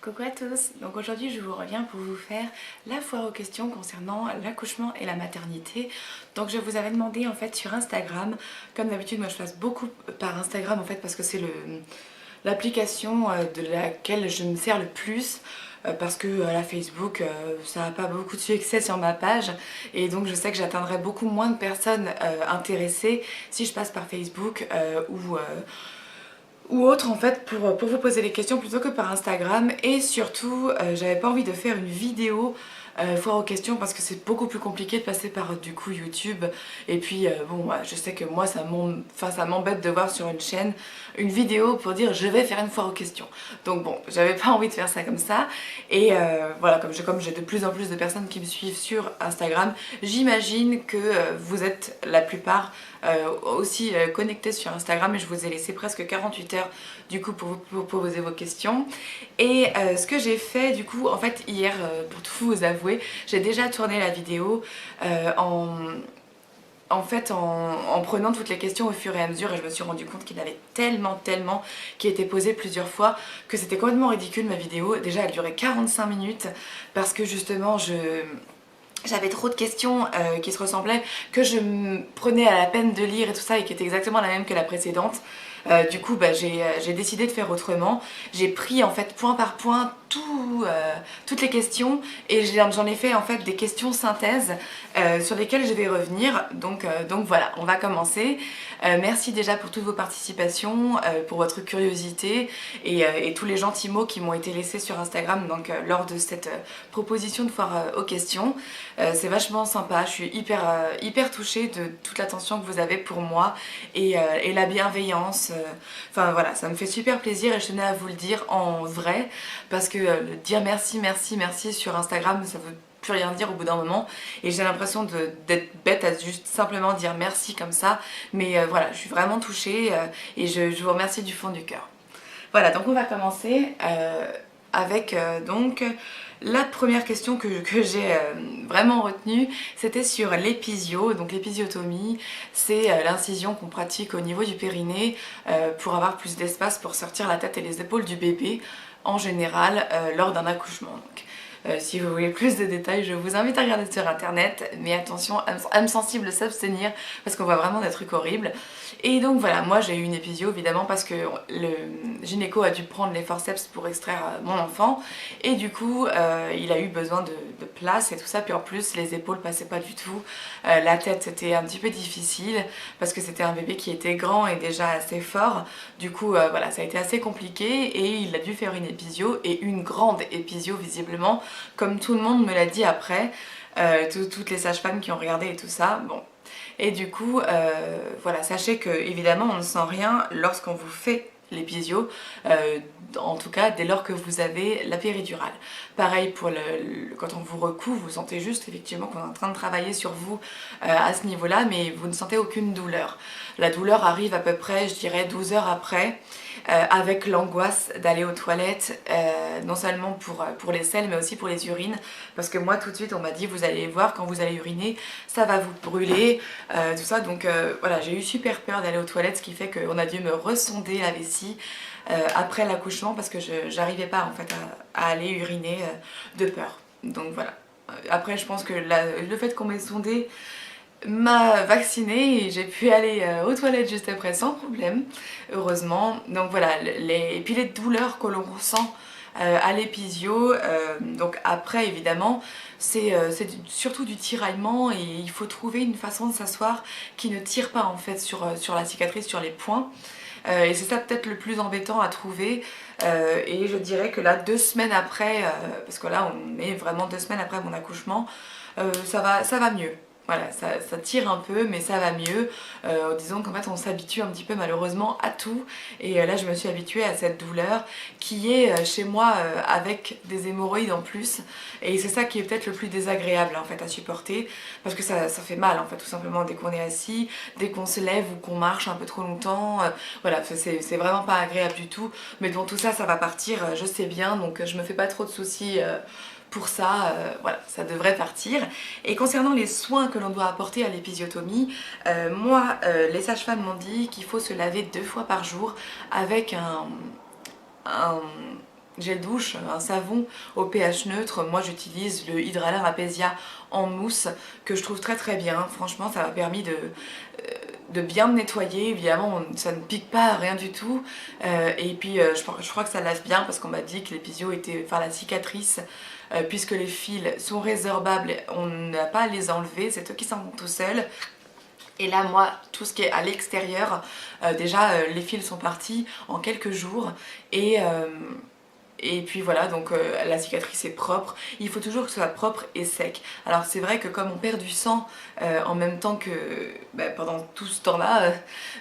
Coucou à tous, donc aujourd'hui je vous reviens pour vous faire la foire aux questions concernant l'accouchement et la maternité. Donc je vous avais demandé en fait sur Instagram, comme d'habitude moi je passe beaucoup par Instagram en fait parce que c'est l'application de laquelle je me sers le plus. Parce que la Facebook ça n'a pas beaucoup de succès sur ma page et donc je sais que j'atteindrai beaucoup moins de personnes intéressées si je passe par Facebook ou autre en fait pour vous poser les questions plutôt que par Instagram. Et surtout j'avais pas envie de faire une vidéo foire aux questions parce que c'est beaucoup plus compliqué de passer par du coup YouTube. Et puis bon je sais que moi ça m'embête de voir sur une chaîne une vidéo pour dire je vais faire une foire aux questions. Donc bon, j'avais pas envie de faire ça comme ça. Et voilà, comme j'ai de plus en plus de personnes qui me suivent sur Instagram, j'imagine que vous êtes la plupart aussi connectés sur Instagram et je vous ai laissé presque 48 heures du coup pour poser vos questions. Et ce que j'ai fait du coup en fait hier, pour tout vous avouer, j'ai déjà tourné la vidéo en prenant toutes les questions au fur et à mesure, et je me suis rendu compte qu'il y en avait tellement qui étaient posées plusieurs fois que c'était complètement ridicule ma vidéo. Déjà elle durait 45 minutes parce que justement j'avais trop de questions qui se ressemblaient, que je me prenais à la peine de lire et tout ça et qui étaient exactement la même que la précédente. Du coup j'ai décidé de faire autrement. J'ai pris en fait point par point toutes les questions et j'en ai fait en fait des questions synthèses sur lesquelles je vais revenir. Donc voilà, on va commencer. Merci déjà pour toutes vos participations, pour votre curiosité et tous les gentils mots qui m'ont été laissés sur Instagram donc, lors de cette proposition de foire aux questions. C'est vachement sympa, je suis hyper touchée de toute l'attention que vous avez pour moi et la bienveillance. Enfin voilà, ça me fait super plaisir et je tenais à vous le dire en vrai parce que dire merci sur Instagram ça veut plus rien dire au bout d'un moment et j'ai l'impression d'être bête à juste simplement dire merci comme ça, mais voilà, je suis vraiment touchée et je vous remercie du fond du cœur. Voilà, donc on va commencer avec donc la première question que j'ai vraiment retenue, c'était sur l'épisio. Donc l'épisiotomie, c'est l'incision qu'on pratique au niveau du périnée pour avoir plus d'espace pour sortir la tête et les épaules du bébé en général lors d'un accouchement. Donc, si vous voulez plus de détails, je vous invite à regarder sur internet, mais attention, âme sensible s'abstenir parce qu'on voit vraiment des trucs horribles. Et donc voilà, moi j'ai eu une épisio évidemment parce que le gynéco a dû prendre les forceps pour extraire mon enfant et du coup il a eu besoin de place et tout ça, puis en plus les épaules passaient pas du tout, la tête c'était un petit peu difficile parce que c'était un bébé qui était grand et déjà assez fort. Du coup voilà, ça a été assez compliqué et il a dû faire une épisio et une grande épisio visiblement, comme tout le monde me l'a dit après, toutes les sages-femmes qui ont regardé et tout ça. Bon. Et du coup, voilà, sachez que évidemment on ne sent rien lorsqu'on vous fait l'épisio, en tout cas dès lors que vous avez la péridurale. Pareil pour quand on vous recouvre, vous sentez juste effectivement qu'on est en train de travailler sur vous à ce niveau-là, mais vous ne sentez aucune douleur. La douleur arrive à peu près, je dirais, 12 heures après, avec l'angoisse d'aller aux toilettes, non seulement pour les selles mais aussi pour les urines, parce que moi tout de suite on m'a dit vous allez voir quand vous allez uriner ça va vous brûler, tout ça. Donc voilà, j'ai eu super peur d'aller aux toilettes, ce qui fait qu'on a dû me ressonder la vessie après l'accouchement parce que j'arrivais pas en fait à aller uriner de peur. Donc voilà, après je pense que le fait qu'on m'ait sondé m'a vaccinée et j'ai pu aller aux toilettes juste après sans problème, heureusement. Donc voilà, et puis les douleurs que l'on ressent à l'épisio, donc après évidemment c'est surtout du tiraillement et il faut trouver une façon de s'asseoir qui ne tire pas en fait sur la cicatrice, sur les points. Et c'est ça peut-être le plus embêtant à trouver, et je dirais que là 2 semaines après, parce que là on est vraiment 2 semaines après mon accouchement, ça va mieux. Voilà, ça tire un peu mais ça va mieux. Disons qu'en fait on s'habitue un petit peu malheureusement à tout et là je me suis habituée à cette douleur qui est chez moi avec des hémorroïdes en plus, et c'est ça qui est peut-être le plus désagréable en fait à supporter parce que ça fait mal en fait tout simplement dès qu'on est assis, dès qu'on se lève ou qu'on marche un peu trop longtemps, voilà, c'est vraiment pas agréable du tout, mais bon tout ça ça va partir, je sais bien, donc je me fais pas trop de soucis pour ça, voilà, ça devrait partir. Et concernant les soins que l'on doit apporter à l'épisiotomie, moi, les sages-femmes m'ont dit qu'il faut se laver 2 fois par jour avec un gel douche, un savon au pH neutre. Moi j'utilise le Hydralair Apesia en mousse que je trouve très très bien. Franchement ça m'a permis de bien me nettoyer. Évidemment ça ne pique pas, rien du tout. Et puis je crois que ça lave bien parce qu'on m'a dit que l'épisio était, enfin la cicatrice, puisque les fils sont résorbables, on n'a pas à les enlever, c'est eux qui s'en vont tout seuls. Et là moi tout ce qui est à l'extérieur, déjà les fils sont partis en quelques jours et puis voilà, donc la cicatrice est propre. Il faut toujours que ce soit propre et sec. Alors c'est vrai que comme on perd du sang en même temps que pendant tout ce temps-là,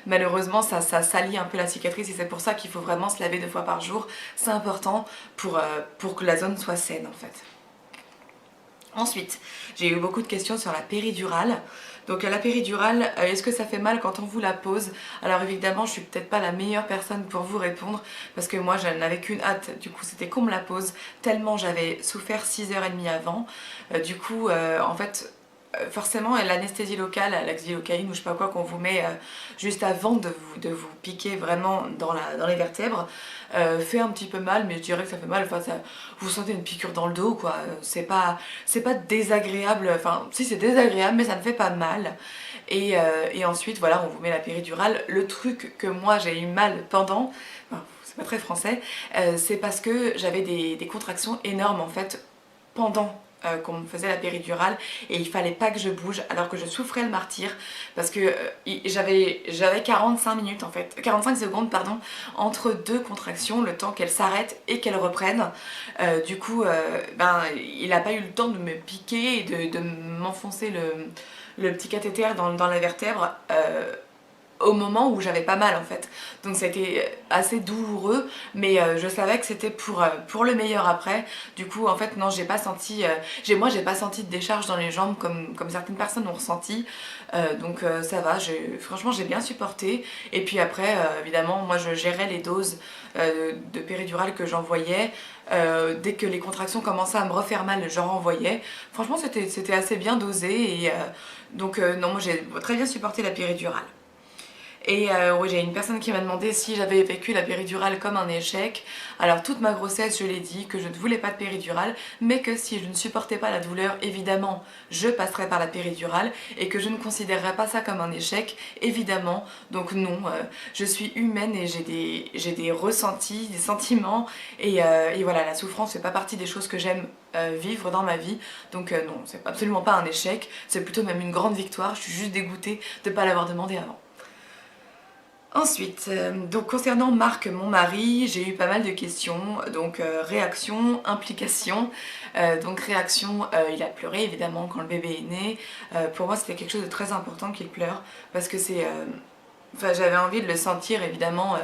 malheureusement ça salit un peu la cicatrice et c'est pour ça qu'il faut vraiment se laver 2 fois par jour. C'est important pour que la zone soit saine en fait. Ensuite, j'ai eu beaucoup de questions sur la péridurale. Donc la péridurale, est-ce que ça fait mal quand on vous la pose? Alors évidemment, je suis peut-être pas la meilleure personne pour vous répondre parce que moi, je n'avais qu'une hâte, du coup, c'était qu'on me la pose tellement j'avais souffert 6h30 avant. Du coup, en fait, forcément, l'anesthésie locale, la xylocaïne ou je sais pas quoi qu'on vous met juste avant de vous piquer vraiment dans les vertèbres, fait un petit peu mal, mais je dirais que ça fait mal. Enfin, vous sentez une piqûre dans le dos, quoi. C'est pas désagréable, enfin, si c'est désagréable, mais ça ne fait pas mal. Et ensuite, voilà, on vous met la péridurale. Le truc que moi j'ai eu mal pendant, enfin, c'est pas très français, c'est parce que j'avais des contractions énormes en fait pendant qu'on me faisait la péridurale et il fallait pas que je bouge alors que je souffrais le martyre parce que j'avais 45 minutes en fait, 45 secondes pardon, entre deux contractions, le temps qu'elles s'arrêtent et qu'elles reprennent. Du coup, il a pas eu le temps de me piquer et de m'enfoncer le petit cathéter dans la vertèbre. Au moment où j'avais pas mal en fait. Donc c'était assez douloureux, mais je savais que c'était pour le meilleur après. Du coup en fait non, j'ai pas senti, moi j'ai pas senti de décharge dans les jambes comme certaines personnes ont ressenti. Donc ça va, franchement j'ai bien supporté. Et puis après évidemment moi je gérais les doses de péridurale que j'envoyais. Dès que les contractions commençaient à me refaire mal, j'en renvoyais. Franchement c'était assez bien dosé et donc non, moi j'ai très bien supporté la péridurale. Et oui, j'ai une personne qui m'a demandé si j'avais vécu la péridurale comme un échec. Alors toute ma grossesse, je l'ai dit que je ne voulais pas de péridurale, mais que si je ne supportais pas la douleur, évidemment, je passerais par la péridurale et que je ne considérerais pas ça comme un échec, évidemment. Donc non, je suis humaine et j'ai des ressentis, des sentiments et voilà, la souffrance fait pas partie des choses que j'aime vivre dans ma vie. Donc non, c'est absolument pas un échec, c'est plutôt même une grande victoire. Je suis juste dégoûtée de ne pas l'avoir demandé avant. Ensuite, donc concernant Marc, mon mari, j'ai eu pas mal de questions, donc réaction, implication. Donc réaction, il a pleuré évidemment quand le bébé est né. Pour moi c'était quelque chose de très important qu'il pleure parce que enfin, j'avais envie de le sentir évidemment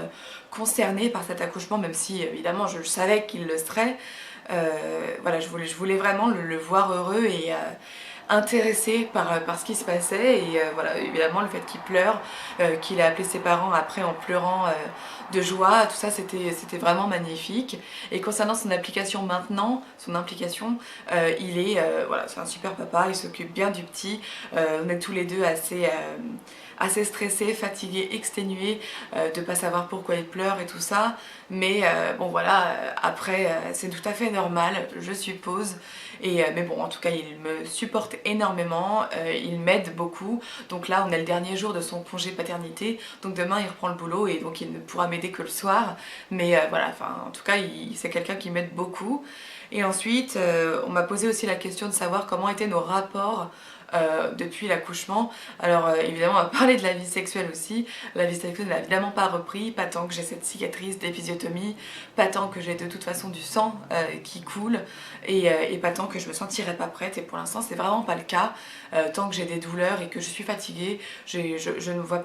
concerné par cet accouchement, même si évidemment je savais qu'il le serait. Voilà, je voulais vraiment le voir heureux et intéressé par ce qui se passait et voilà, évidemment le fait qu'il pleure, qu'il a appelé ses parents après en pleurant de joie, tout ça c'était vraiment magnifique. Et concernant son application maintenant, son implication, voilà, c'est un super papa, il s'occupe bien du petit, on est tous les deux assez stressés, fatigués, exténués de pas savoir pourquoi il pleure et tout ça, mais bon voilà, après c'est tout à fait normal je suppose. Mais bon, en tout cas, il me supporte énormément, il m'aide beaucoup. Donc là, on est le dernier jour de son congé paternité. Donc demain, il reprend le boulot et donc il ne pourra m'aider que le soir. Mais voilà, enfin, en tout cas, c'est quelqu'un qui m'aide beaucoup. Et ensuite, on m'a posé aussi la question de savoir comment étaient nos rapports depuis l'accouchement. Alors évidemment on va parler de la vie sexuelle aussi. La vie sexuelle n'a évidemment pas repris, pas tant que j'ai cette cicatrice d'épisiotomie, pas tant que j'ai de toute façon du sang qui coule et pas tant que je me sentirais pas prête et pour l'instant c'est vraiment pas le cas. Tant que j'ai des douleurs et que je suis fatiguée, je ne me vois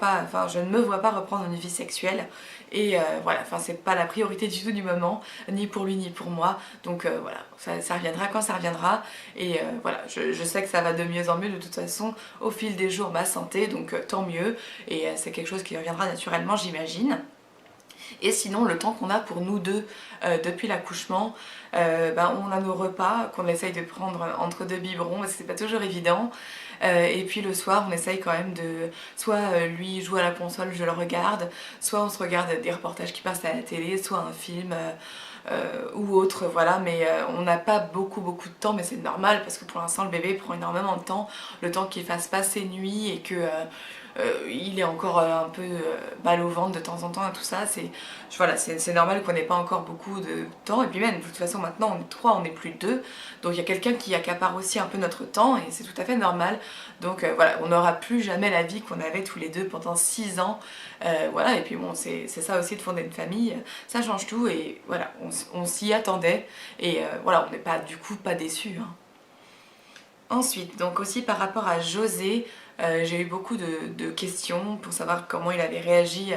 pas reprendre une vie sexuelle et voilà, enfin c'est pas la priorité du tout du moment, ni pour lui ni pour moi, donc voilà, ça reviendra quand ça reviendra et voilà, je sais que ça va de mieux en mieux de toute façon au fil des jours, ma santé, donc tant mieux et c'est quelque chose qui reviendra naturellement j'imagine. Et sinon le temps qu'on a pour nous deux depuis l'accouchement, on a nos repas qu'on essaye de prendre entre deux biberons parce que c'est pas toujours évident. Et puis le soir on essaye quand même de soit lui joue à la console, je le regarde, soit on se regarde des reportages qui passent à la télé, soit un film. ou autre, voilà, mais on n'a pas beaucoup de temps, mais c'est normal parce que pour l'instant le bébé prend énormément de temps, le temps qu'il fasse pas ses nuits et que il est encore un peu mal au ventre de temps en temps et tout ça, voilà, c'est normal qu'on n'ait pas encore beaucoup de temps, et puis même de toute façon maintenant on est trois, on n'est plus deux, donc il y a quelqu'un qui accapare aussi un peu notre temps et c'est tout à fait normal, donc voilà, on n'aura plus jamais la vie qu'on avait tous les deux pendant 6 ans, voilà, et puis bon, c'est ça aussi de fonder une famille, ça change tout, et voilà, on s'y attendait, et voilà, on n'est pas du coup pas déçus, hein. Ensuite, donc aussi par rapport à José, j'ai eu beaucoup de questions pour savoir comment il avait réagi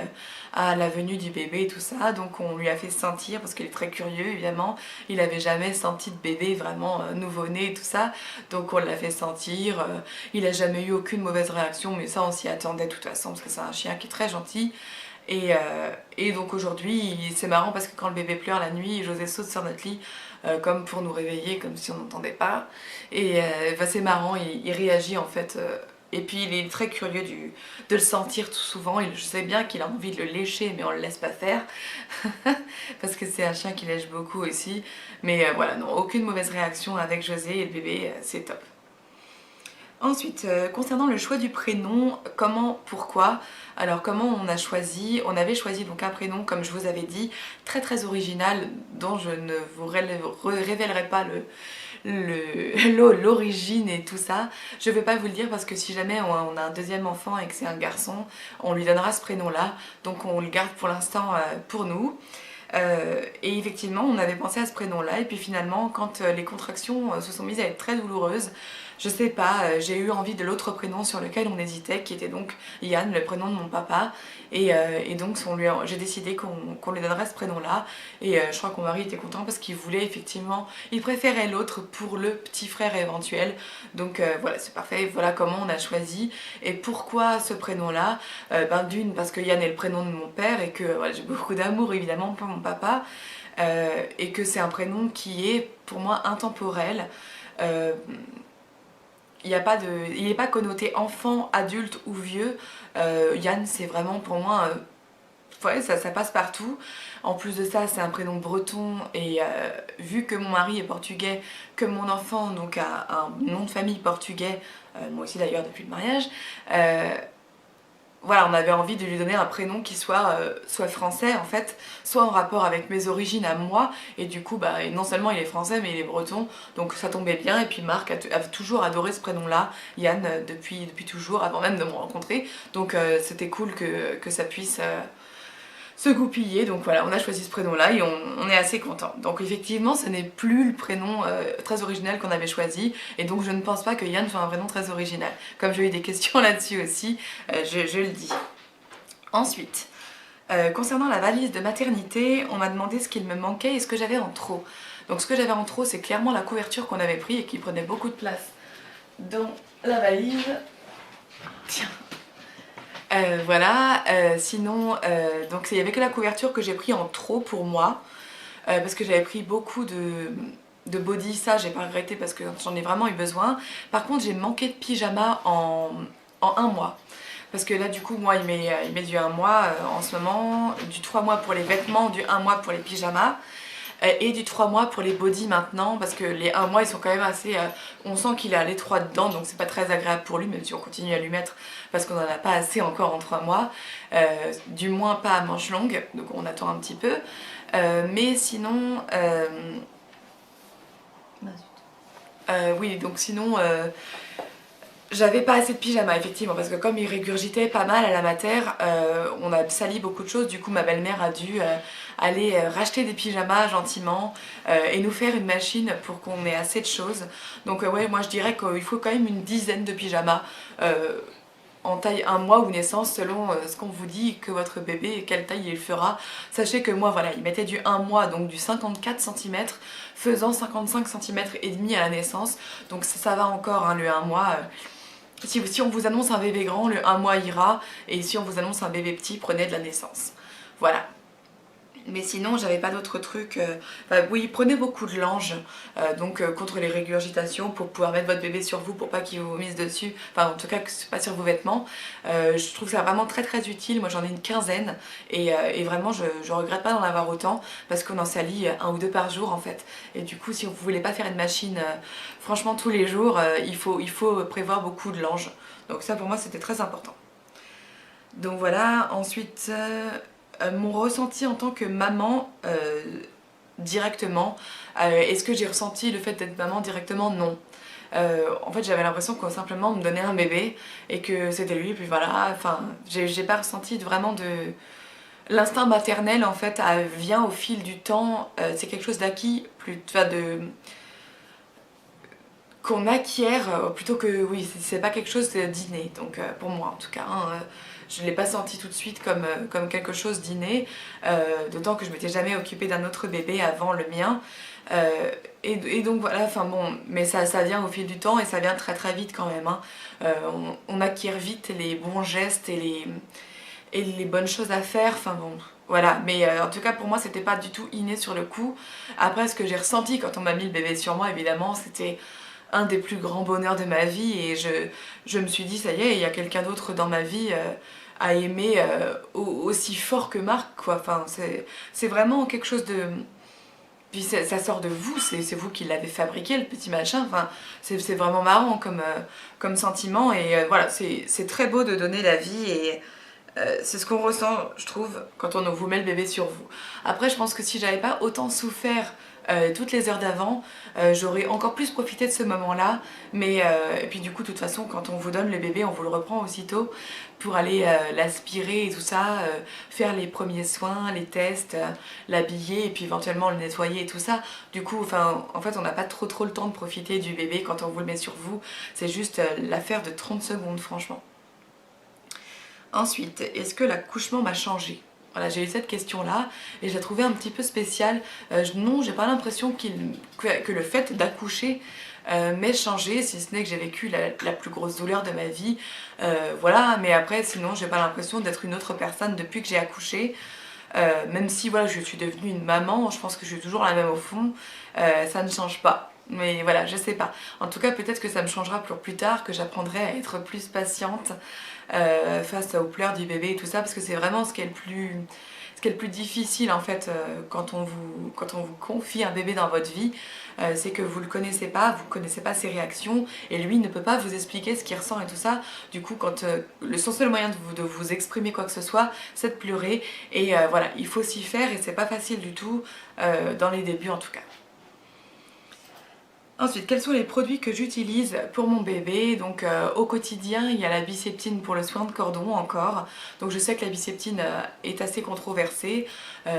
à la venue du bébé et tout ça. Donc on lui a fait sentir, parce qu'il est très curieux évidemment, il n'avait jamais senti de bébé vraiment nouveau-né et tout ça. Donc on l'a fait sentir, il n'a jamais eu aucune mauvaise réaction, mais ça on s'y attendait de toute façon, parce que c'est un chien qui est très gentil. Et donc aujourd'hui, c'est marrant parce que quand le bébé pleure la nuit, José saute sur notre lit comme pour nous réveiller, comme si on n'entendait pas. Et bah, c'est marrant, il réagit en fait. Et puis il est très curieux de le sentir tout souvent. Je sais bien qu'il a envie de le lécher, mais on le laisse pas faire. Parce que c'est un chien qui lèche beaucoup aussi. Mais voilà, non, aucune mauvaise réaction avec José et le bébé, c'est top. Ensuite, concernant le choix du prénom, comment, pourquoi? Alors comment on a choisi? On avait choisi donc un prénom, comme je vous avais dit, très original, dont je ne vous révélerai pas l'origine et tout ça. Je ne vais pas vous le dire parce que si jamais on a un deuxième enfant et que c'est un garçon, on lui donnera ce prénom-là. Donc on le garde pour l'instant pour nous. Et effectivement, on avait pensé à ce prénom-là, et puis finalement, quand les contractions se sont mises à être très douloureuses, je sais pas, j'ai eu envie de l'autre prénom sur lequel on hésitait, qui était donc Yann, le prénom de mon papa, et donc j'ai décidé qu'on lui donnerait ce prénom-là, et je crois que mon mari était content parce qu'il voulait effectivement, il préférait l'autre pour le petit frère éventuel, donc voilà, c'est parfait, voilà comment on a choisi. Et pourquoi ce prénom-là? Ben d'une, parce que Yann est le prénom de mon père, et que voilà, j'ai beaucoup d'amour évidemment pour mon papa, et que c'est un prénom qui est pour moi intemporel. Il n'est pas connoté enfant, adulte ou vieux. Yann, c'est vraiment pour moi, ouais, ça passe partout. En plus de ça, c'est un prénom breton, et vu que mon mari est portugais, que mon enfant donc a un nom de famille portugais, moi aussi d'ailleurs depuis le mariage, voilà, on avait envie de lui donner un prénom qui soit français en fait, soit en rapport avec mes origines à moi, et du coup bah, non seulement il est français mais il est breton, donc ça tombait bien. Et puis Marc a toujours adoré ce prénom là, Yann, depuis toujours, avant même de me rencontrer, donc c'était cool que ça puisse se goupiller. Donc voilà, on a choisi ce prénom là et on est assez content. Donc effectivement ce n'est plus le prénom très original qu'on avait choisi, et donc je ne pense pas que Yann soit un prénom très original, comme j'ai eu des questions là-dessus aussi, je le dis. Ensuite, concernant la valise de maternité, on m'a demandé ce qu'il me manquait et ce que j'avais en trop. Donc ce que j'avais en trop, c'est clairement la couverture qu'on avait pris et qui prenait beaucoup de place dans la valise. Tiens. Voilà, sinon, donc il n'y avait que la couverture que j'ai pris en trop pour moi, parce que j'avais pris beaucoup de body, ça j'ai pas regretté parce que j'en ai vraiment eu besoin. Par contre j'ai manqué de pyjama en un mois, parce que là du coup moi il met du un mois en ce moment, du 3 mois pour les vêtements, du un mois pour les pyjamas, et du 3 mois pour les bodys maintenant, parce que les 1 mois ils sont quand même assez, on sent qu'il est à l'étroit dedans, donc c'est pas très agréable pour lui, même si on continue à lui mettre parce qu'on en a pas assez encore en 3 mois, du moins pas à manches longues, donc on attend un petit peu, mais sinon oui, donc sinon j'avais pas assez de pyjama effectivement, parce que comme il régurgitait pas mal à la mater, on a sali beaucoup de choses. Du coup ma belle-mère a dû aller racheter des pyjamas gentiment, et nous faire une machine pour qu'on ait assez de choses. Donc ouais, moi je dirais qu'il faut quand même une dizaine de pyjamas en taille 1 mois ou naissance, selon ce qu'on vous dit que votre bébé et quelle taille il fera. Sachez que moi voilà, il mettait du 1 mois, donc du 54 cm, faisant 55 cm et demi à la naissance, donc ça va encore, hein, le 1 mois. Si on vous annonce un bébé grand, le 1 mois ira, et si on vous annonce un bébé petit, prenez de la naissance. Voilà. Mais sinon, j'avais pas d'autres trucs. Enfin, oui, prenez beaucoup de lange, contre les régurgitations pour pouvoir mettre votre bébé sur vous pour pas qu'il vous vomisse dessus. Enfin, en tout cas, que ce soit pas sur vos vêtements. Je trouve ça vraiment très très utile. Moi, j'en ai une quinzaine et vraiment, je regrette pas d'en avoir autant parce qu'on en salit un ou deux par jour en fait. Et du coup, si vous voulez pas faire une machine, franchement, tous les jours, il faut prévoir beaucoup de lange. Donc ça, pour moi, c'était très important. Donc voilà, ensuite, mon ressenti en tant que maman directement, est-ce que j'ai ressenti le fait d'être maman directement? Non. En fait, j'avais l'impression qu'on simplement me donnait un bébé et que c'était lui, et puis voilà, enfin, j'ai pas ressenti vraiment de... L'instinct maternel, en fait, vient au fil du temps, c'est quelque chose d'acquis, enfin, qu'on acquiert plutôt que oui c'est pas quelque chose d'inné donc pour moi en tout cas hein, je l'ai pas senti tout de suite comme quelque chose d'inné d'autant que je m'étais jamais occupée d'un autre bébé avant le mien et donc voilà enfin bon mais ça vient au fil du temps et ça vient très très vite quand même hein. On acquiert vite les bons gestes et les bonnes choses à faire enfin bon voilà, mais en tout cas pour moi c'était pas du tout inné sur le coup. Après ce que j'ai ressenti quand on m'a mis le bébé sur moi évidemment c'était un des plus grands bonheurs de ma vie et je me suis dit ça y est, il y a quelqu'un d'autre dans ma vie à aimer aussi fort que Marc quoi. Enfin c'est vraiment quelque chose de... Puis ça sort de vous, c'est vous qui l'avez fabriqué le petit machin, enfin c'est vraiment marrant comme sentiment et voilà c'est très beau de donner la vie et c'est ce qu'on ressent, je trouve, quand on vous met le bébé sur vous. Après, je pense que si j'avais pas autant souffert toutes les heures d'avant, j'aurais encore plus profité de ce moment-là. Mais et puis du coup, de toute façon, quand on vous donne le bébé, on vous le reprend aussitôt pour aller l'aspirer et tout ça, faire les premiers soins, les tests, l'habiller et puis éventuellement le nettoyer et tout ça. Du coup, enfin, en fait, on n'a pas trop le temps de profiter du bébé quand on vous le met sur vous. C'est juste l'affaire de 30 secondes, franchement. Ensuite, est-ce que l'accouchement m'a changé? Voilà, j'ai eu cette question-là et je la trouvais un petit peu spéciale. Non, j'ai pas l'impression que le fait d'accoucher m'ait changé, si ce n'est que j'ai vécu la plus grosse douleur de ma vie. Voilà, mais après, sinon, j'ai pas l'impression d'être une autre personne depuis que j'ai accouché. Même si voilà, je suis devenue une maman, je pense que je suis toujours la même au fond. Ça ne change pas. Mais voilà, je sais pas. En tout cas, peut-être que ça me changera pour plus tard, que j'apprendrai à être plus patiente face aux pleurs du bébé et tout ça, parce que c'est vraiment ce qui est le plus difficile en fait quand on vous confie un bébé dans votre vie, c'est que vous le connaissez pas, vous connaissez pas ses réactions et lui ne peut pas vous expliquer ce qu'il ressent et tout ça. Du coup, quand son seul moyen de vous exprimer quoi que ce soit, c'est de pleurer et voilà, il faut s'y faire et c'est pas facile du tout dans les débuts en tout cas. Ensuite, quels sont les produits que j'utilise pour mon bébé? Donc au quotidien, il y a la Biceptine pour le soin de cordon encore. Donc je sais que la Biceptine est assez controversée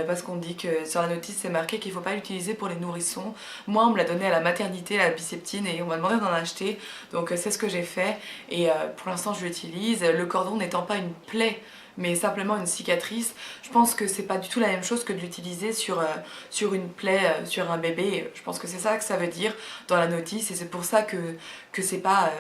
parce qu'on dit que sur la notice c'est marqué qu'il ne faut pas l'utiliser pour les nourrissons. Moi on me l'a donné à la maternité la Biceptine et on m'a demandé d'en acheter. Donc c'est ce que j'ai fait et pour l'instant je l'utilise. Le cordon n'étant pas une plaie mais simplement une cicatrice. Je pense que c'est pas du tout la même chose que de l'utiliser sur une plaie, sur un bébé. Je pense que c'est ça que ça veut dire dans la notice et c'est pour ça que c'est pas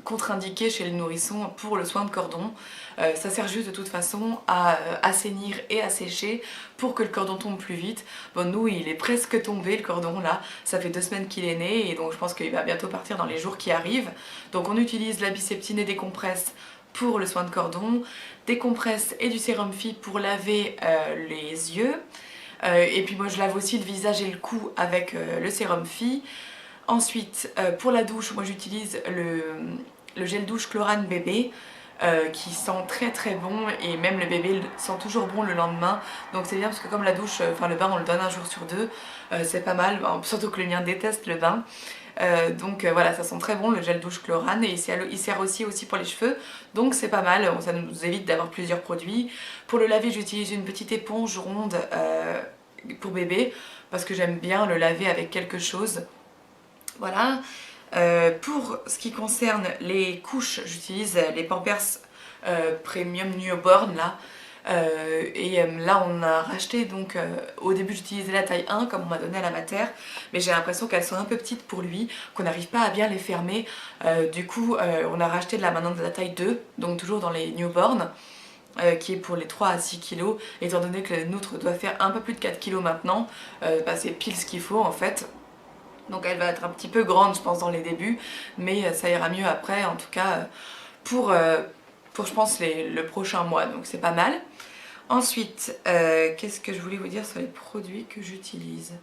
contre-indiqué chez les nourrissons pour le soin de cordon. Ça sert juste de toute façon à assainir et à sécher pour que le cordon tombe plus vite. Bon, nous il est presque tombé le cordon là, ça fait 2 semaines qu'il est né et donc je pense qu'il va bientôt partir dans les jours qui arrivent. Donc on utilise la Biceptine et des compresses pour le soin de cordon, des compresses et du sérum Phi pour laver les yeux. Et puis moi je lave aussi le visage et le cou avec le sérum Phi. Ensuite pour la douche, moi j'utilise le gel douche Chlorane bébé qui sent très très bon et même le bébé sent toujours bon le lendemain. Donc c'est bien parce que comme la douche, enfin le bain on le donne un jour sur deux, c'est pas mal, surtout que le mien déteste le bain. Donc voilà, ça sent très bon le gel douche Chlorane et il sert aussi pour les cheveux, donc c'est pas mal, ça nous évite d'avoir plusieurs produits. Pour le laver, j'utilise une petite éponge ronde pour bébé parce que j'aime bien le laver avec quelque chose. Voilà. Pour ce qui concerne les couches, j'utilise les Pampers Premium Newborn là. Là on a racheté donc au début j'utilisais la taille 1 comme on m'a donné à la mater mais j'ai l'impression qu'elles sont un peu petites pour lui, qu'on n'arrive pas à bien les fermer, du coup on a racheté de la maintenant de la taille 2 donc toujours dans les newborn qui est pour les 3 à 6 kilos, étant donné que la nôtre doit faire un peu plus de 4 kilos maintenant, c'est pile ce qu'il faut en fait. Donc elle va être un petit peu grande je pense dans les débuts, mais ça ira mieux après, en tout cas pour je pense le prochain mois, donc c'est pas mal. Ensuite, qu'est-ce que je voulais vous dire sur les produits que j'utilise?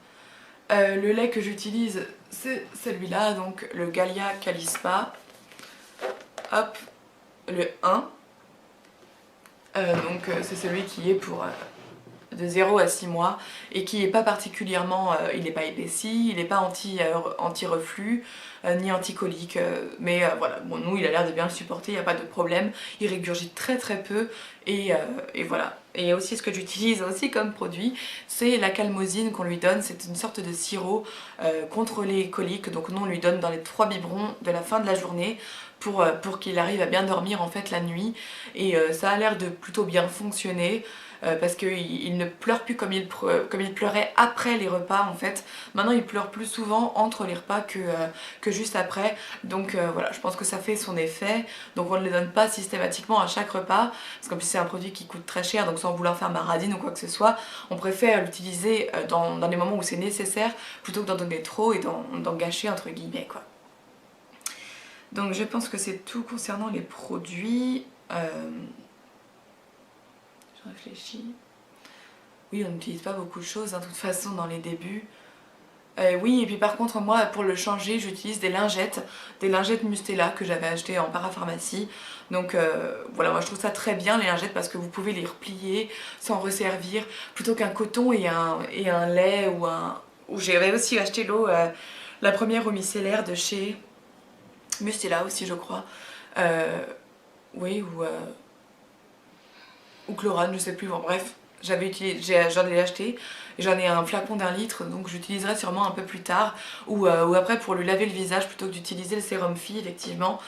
Le lait que j'utilise, c'est celui-là, donc le Gallia Calispa. Hop, le 1. Donc c'est celui qui est pour de 0 à 6 mois et qui n'est pas particulièrement, il n'est pas épaissi, il n'est pas anti-reflux ni anti-colique, mais voilà, bon nous il a l'air de bien le supporter, il n'y a pas de problème, il régurgite très très peu et voilà. Et aussi ce que j'utilise aussi comme produit, c'est la calmosine qu'on lui donne, c'est une sorte de sirop contre les coliques, donc nous on lui donne dans les 3 biberons de la fin de la journée pour qu'il arrive à bien dormir en fait la nuit, et ça a l'air de plutôt bien fonctionner. Parce qu'il ne pleure plus comme il pleurait après les repas en fait. Maintenant il pleure plus souvent entre les repas que juste après. Donc voilà, je pense que ça fait son effet. Donc on ne le donne pas systématiquement à chaque repas, parce qu'en plus c'est un produit qui coûte très cher, donc sans vouloir faire maradine ou quoi que ce soit, on préfère l'utiliser dans les moments où c'est nécessaire, plutôt que d'en donner trop et d'en gâcher entre guillemets quoi. Donc je pense que c'est tout concernant les produits. Je réfléchis. Oui, on n'utilise pas beaucoup de choses, hein, de toute façon, dans les débuts. Oui, et puis par contre, moi, pour le changer, j'utilise des lingettes Mustela que j'avais achetées en parapharmacie. Donc voilà, moi je trouve ça très bien, les lingettes, parce que vous pouvez les replier sans resservir, plutôt qu'un coton et un lait ou un... Ou j'avais aussi acheté l'eau, la première eau micellaire de chez Mustela aussi, je crois. Oui, ou chlorane, je sais plus, bon bref, j'en ai acheté, et j'en ai un flacon d'1 litre, donc j'utiliserai sûrement un peu plus tard, ou après pour lui laver le visage, plutôt que d'utiliser le sérum Phi, effectivement,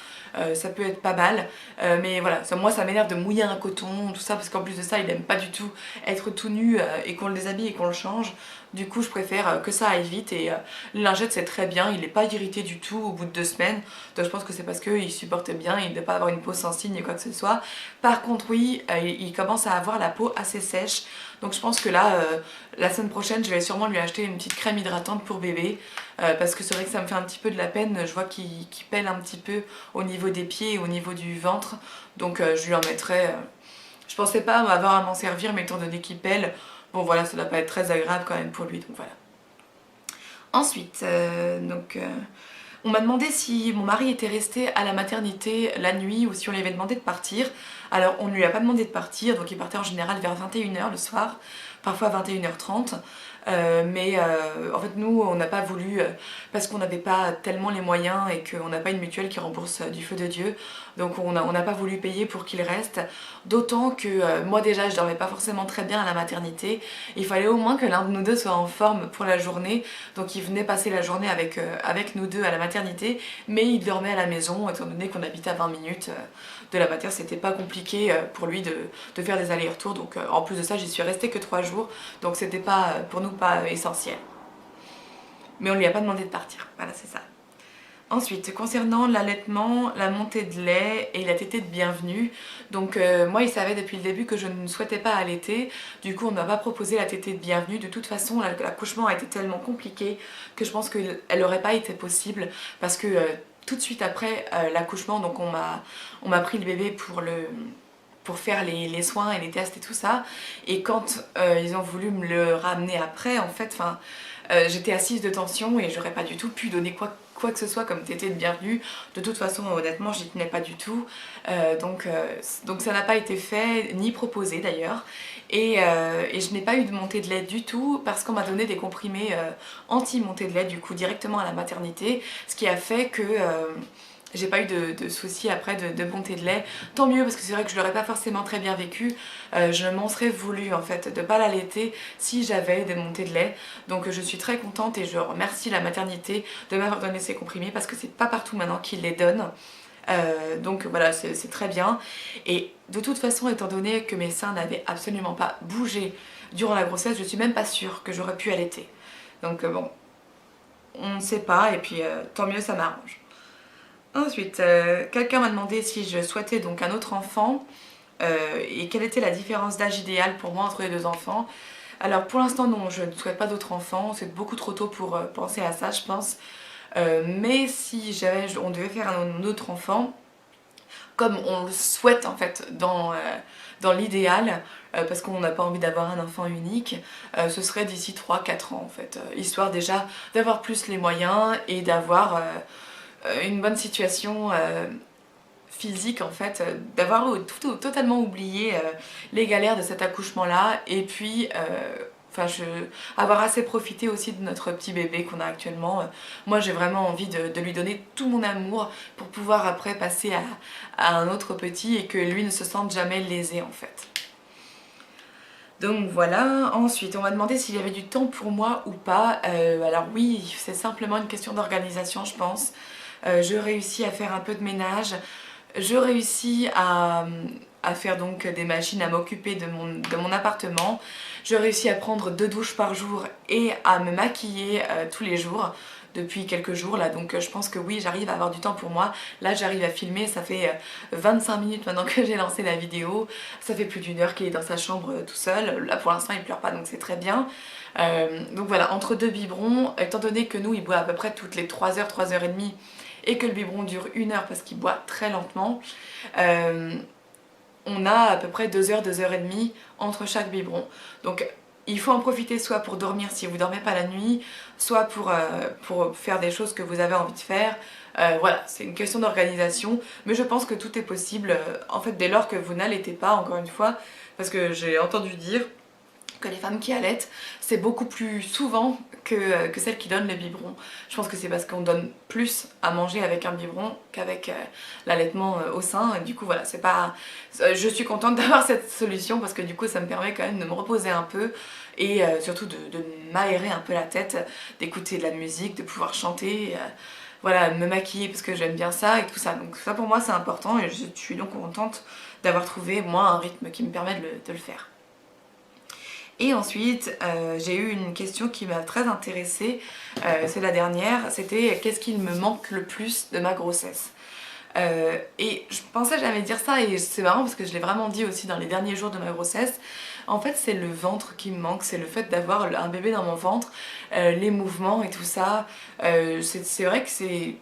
ça peut être pas mal, mais voilà, moi ça m'énerve de mouiller un coton, tout ça, parce qu'en plus de ça, il aime pas du tout être tout nu, et qu'on le déshabille et qu'on le change. Du coup je préfère que ça aille vite, et les lingettes c'est très bien, il n'est pas irrité du tout au bout de 2 semaines, donc je pense que c'est parce qu'il supporte bien, il ne doit pas avoir une peau sensible ni quoi que ce soit. Par contre oui, il commence à avoir la peau assez sèche, donc je pense que là, la semaine prochaine je vais sûrement lui acheter une petite crème hydratante pour bébé, parce que c'est vrai que ça me fait un petit peu de la peine, je vois qu'il pèle un petit peu au niveau des pieds et au niveau du ventre, donc je lui en mettrai... je pensais pas avoir à m'en servir, mais étant donné qu'il pèle, bon voilà, ça doit pas être très agréable quand même pour lui, donc voilà. Ensuite, on m'a demandé si mon mari était resté à la maternité la nuit ou si on lui avait demandé de partir. Alors on ne lui a pas demandé de partir, donc il partait en général vers 21h le soir, parfois 21h30. En fait nous on n'a pas voulu, parce qu'on n'avait pas tellement les moyens et qu'on n'a pas une mutuelle qui rembourse du feu de Dieu, donc on n'a pas voulu payer pour qu'il reste, d'autant que moi déjà je dormais pas forcément très bien à la maternité, il fallait au moins que l'un de nous deux soit en forme pour la journée, donc il venait passer la journée avec nous deux à la maternité, mais il dormait à la maison, étant donné qu'on habitait à 20 minutes de la mater, c'était pas compliqué pour lui de faire des allers-retours, donc en plus de ça j'y suis restée que 3 jours, donc c'était pas pour nous pas essentiel. Mais on lui a pas demandé de partir, voilà c'est ça. Ensuite, concernant l'allaitement, la montée de lait et la tétée de bienvenue, donc moi il savait depuis le début que je ne souhaitais pas allaiter, du coup on ne m'a pas proposé la tétée de bienvenue. De toute façon l'accouchement a été tellement compliqué que je pense qu'elle n'aurait pas été possible, parce que tout de suite après l'accouchement, donc on m'a pris le bébé pour faire les soins et les tests et tout ça, et quand ils ont voulu me le ramener après, en fait, j'étais assise de tension et j'aurais pas du tout pu donner quoi que ce soit comme tétée de bienvenue. De toute façon, honnêtement, j'y tenais pas du tout, donc ça n'a pas été fait, ni proposé d'ailleurs, et je n'ai pas eu de montée de lait du tout, parce qu'on m'a donné des comprimés anti-montée de lait, du coup directement à la maternité, ce qui a fait que j'ai pas eu de soucis après de montée de lait. Tant mieux, parce que c'est vrai que je l'aurais pas forcément très bien vécu. Je m'en serais voulu en fait de pas l'allaiter si j'avais des montées de lait. Donc je suis très contente et je remercie la maternité de m'avoir donné ces comprimés, parce que c'est pas partout maintenant qu'ils les donnent. Donc voilà, c'est très bien. Et de toute façon, étant donné que mes seins n'avaient absolument pas bougé durant la grossesse, je suis même pas sûre que j'aurais pu allaiter. Donc bon, on ne sait pas, et puis tant mieux, ça m'arrange. Ensuite, quelqu'un m'a demandé si je souhaitais donc un autre enfant. et quelle était la différence d'âge idéal pour moi entre les deux enfants. Alors pour l'instant non, je ne souhaite pas d'autres enfants, c'est beaucoup trop tôt pour penser à ça je pense. Mais si jamais on devait faire un autre enfant, comme on le souhaite en fait dans l'idéal, parce qu'on n'a pas envie d'avoir un enfant unique, ce serait d'ici 3-4 ans en fait, histoire déjà d'avoir plus les moyens et d'avoir une bonne situation physique en fait, d'avoir totalement oublié les galères de cet accouchement là et puis enfin avoir assez profité aussi de notre petit bébé qu'on a actuellement. Moi j'ai vraiment envie de lui donner tout mon amour pour pouvoir après passer à un autre petit et que lui ne se sente jamais lésé en fait. Donc voilà, ensuite on m'a demandé s'il y avait du temps pour moi ou pas. Alors oui, c'est simplement une question d'organisation je pense. Je réussis à faire un peu de ménage, je réussis à faire donc des machines, à m'occuper de mon appartement. Je réussis à prendre 2 douches par jour et à me maquiller tous les jours depuis quelques jours là, donc je pense que oui, j'arrive à avoir du temps pour moi. Là j'arrive à filmer, ça fait 25 minutes maintenant que j'ai lancé la vidéo, ça fait plus d'1 heure qu'il est dans sa chambre tout seul. Là pour l'instant il pleure pas donc c'est très bien. Donc voilà, entre 2 biberons, étant donné que nous il boit à peu près toutes les 3 heures, 3 heures et demie et que le biberon dure 1 heure parce qu'il boit très lentement, on a à peu près 2 heures, 2 heures et demie entre chaque biberon. Donc il faut en profiter soit pour dormir si vous dormez pas la nuit, soit pour faire des choses que vous avez envie de faire. Voilà, c'est une question d'organisation, mais je pense que tout est possible en fait dès lors que vous n'allaitez pas, encore une fois, parce que j'ai entendu dire que les femmes qui allaitent, c'est beaucoup plus souvent que celles qui donnent le biberon. Je pense que c'est parce qu'on donne plus à manger avec un biberon qu'avec l'allaitement au sein. Et du coup voilà, c'est pas... Je suis contente d'avoir cette solution parce que du coup ça me permet quand même de me reposer un peu et surtout de m'aérer un peu la tête, d'écouter de la musique, de pouvoir chanter, voilà, me maquiller parce que j'aime bien ça et tout ça. Donc ça pour moi c'est important et je suis donc contente d'avoir trouvé moi un rythme qui me permet de le faire. Et ensuite, j'ai eu une question qui m'a très intéressée, c'est la dernière, c'était qu'est-ce qu'il me manque le plus de ma grossesse. Et je pensais jamais dire ça et c'est marrant parce que je l'ai vraiment dit aussi dans les derniers jours de ma grossesse. En fait c'est le ventre qui me manque, c'est le fait d'avoir un bébé dans mon ventre, les mouvements et tout ça. C'est vrai que c'est...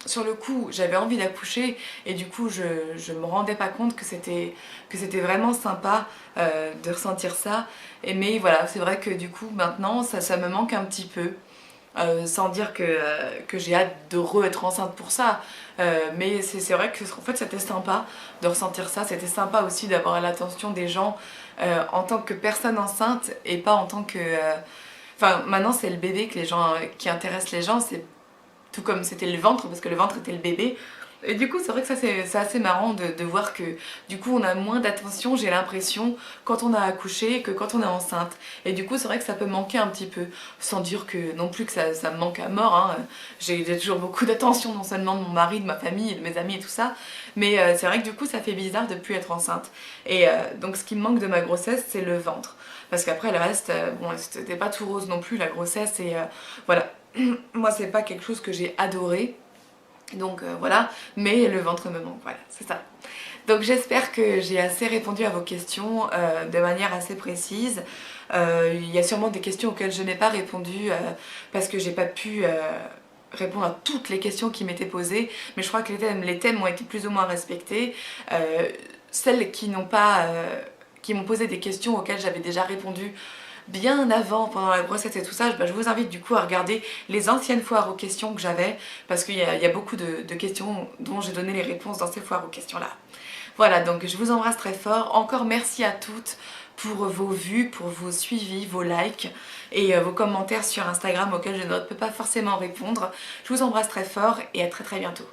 Sur le coup, j'avais envie d'accoucher et du coup je me rendais pas compte que c'était vraiment sympa de ressentir ça. Mais voilà, c'est vrai que du coup maintenant ça me manque un petit peu. Sans dire que j'ai hâte de re-être enceinte pour ça. Mais c'est vrai que en fait c'était sympa de ressentir ça, c'était sympa aussi d'avoir l'attention des gens en tant que personne enceinte et pas en tant que... Enfin maintenant c'est le bébé que les gens, qui intéresse les gens, c'est tout comme c'était le ventre parce que le ventre était le bébé. Et du coup c'est vrai que ça c'est assez marrant de voir que du coup on a moins d'attention, j'ai l'impression, quand on a accouché que quand on est enceinte. Et du coup c'est vrai que ça peut manquer un petit peu, sans dire que non plus que ça me manque à mort, hein. J'ai toujours beaucoup d'attention non seulement de mon mari, de ma famille, de mes amis et tout ça, mais c'est vrai que du coup ça fait bizarre de plus être enceinte. Et donc ce qui me manque de ma grossesse c'est le ventre. Parce qu'après le reste, bon c'était pas tout rose non plus la grossesse et voilà. Moi c'est pas quelque chose que j'ai adoré. Donc voilà, mais le ventre me manque, voilà, c'est ça. Donc j'espère que j'ai assez répondu à vos questions de manière assez précise. Il y a sûrement des questions auxquelles je n'ai pas répondu parce que j'ai pas pu répondre à toutes les questions qui m'étaient posées, mais je crois que les thèmes ont été plus ou moins respectés. Celles qui n'ont pas... qui m'ont posé des questions auxquelles j'avais déjà répondu bien avant, pendant la grossesse et tout ça, je vous invite du coup à regarder les anciennes foires aux questions que j'avais parce qu'il y a beaucoup de questions dont j'ai donné les réponses dans ces foires aux questions là. Voilà, donc je vous embrasse très fort, encore merci à toutes pour vos vues, pour vos suivis, vos likes et vos commentaires sur Instagram auxquels je ne peux pas forcément répondre. Je vous embrasse très fort et à très bientôt.